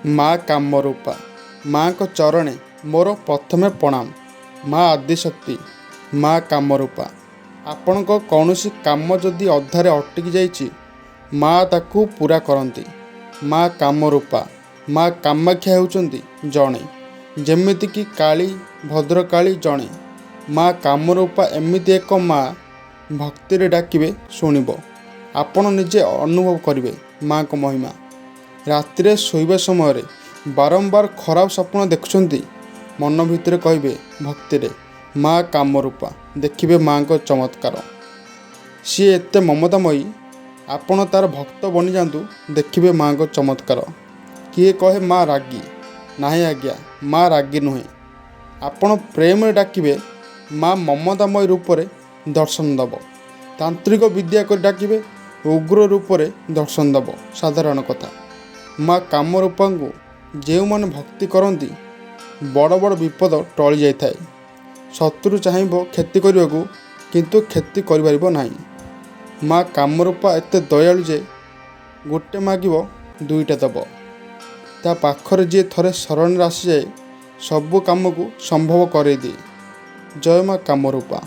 ମା କାମରୂପା। ମାଙ୍କ ଚରଣେ ମୋର ପ୍ରଥମେ ପ୍ରଣାମ। ମା ଆଦିଶକ୍ତି, ମା କାମରୂପା। ଆପଣଙ୍କ କୌଣସି କାମ ଯଦି ଅଧାରେ ଅଟକି ଯାଇଛି, ମା ତାକୁ ପୂରା କରନ୍ତି। ମା କାମରୂପା, ମା କାମାକ୍ଷା ହେଉଛନ୍ତି ଜଣେ, ଯେମିତିକି କାଳୀ, ଭଦ୍ରକାଳୀ ଜଣେ। ମା କାମରୂପା ଏମିତି ଏକ ମା, ଭକ୍ତିରେ ଡାକିବେ ଶୁଣିବ। ଆପଣ ନିଜେ ଅନୁଭବ କରିବେ ମାଙ୍କ ମହିମା। ରାତିରେ ଶୋଇବା ସମୟରେ ବାରମ୍ବାର ଖରାପ ସ୍ୱପ୍ନ ଦେଖୁଛନ୍ତି, ମନ ଭିତରେ କହିବେ ଭକ୍ତିରେ ମା କାମରୂପା, ଦେଖିବେ ମାଙ୍କ ଚମତ୍କାର। ସିଏ ଏତେ ମମତାମୟୀ, ଆପଣ ତା'ର ଭକ୍ତ ବନିଯାଆନ୍ତୁ, ଦେଖିବେ ମାଙ୍କ ଚମତ୍କାର। କିଏ କହେ ମା ରାଗି? ନାହିଁ ଆଜ୍ଞା, ମା ରାଗି ନୁହେଁ। ଆପଣ ପ୍ରେମରେ ଡାକିବେ, ମା ମମତାମୟୀ ରୂପରେ ଦର୍ଶନ ଦେବ। ତାନ୍ତ୍ରିକ ବିଦ୍ୟା କରି ଡାକିବେ, ଉଗ୍ର ରୂପରେ ଦର୍ଶନ ଦେବ। ସାଧାରଣ କଥା। ମା କାମରୂପାଙ୍କୁ ଯେଉଁମାନେ ଭକ୍ତି କରନ୍ତି, ବଡ଼ ବଡ଼ ବିପଦ ଟଳି ଯାଇଥାଏ। ଶତ୍ରୁ ଚାହିଁବ କ୍ଷତି କରିବାକୁ, କିନ୍ତୁ କ୍ଷତି କରିପାରିବ ନାହିଁ। ମା କାମରୂପା ଏତେ ଦୟାଳୁ ଯେ ଗୋଟେ ମାଗିବ ଦୁଇଟା ଦେବ। ତା ପାଖରେ ଯିଏ ଥରେ ଶରଣରେ ଆସିଯାଏ, ସବୁ କାମକୁ ସମ୍ଭବ କରେଇଦିଏ। ଜୟ ମା କାମରୂପା।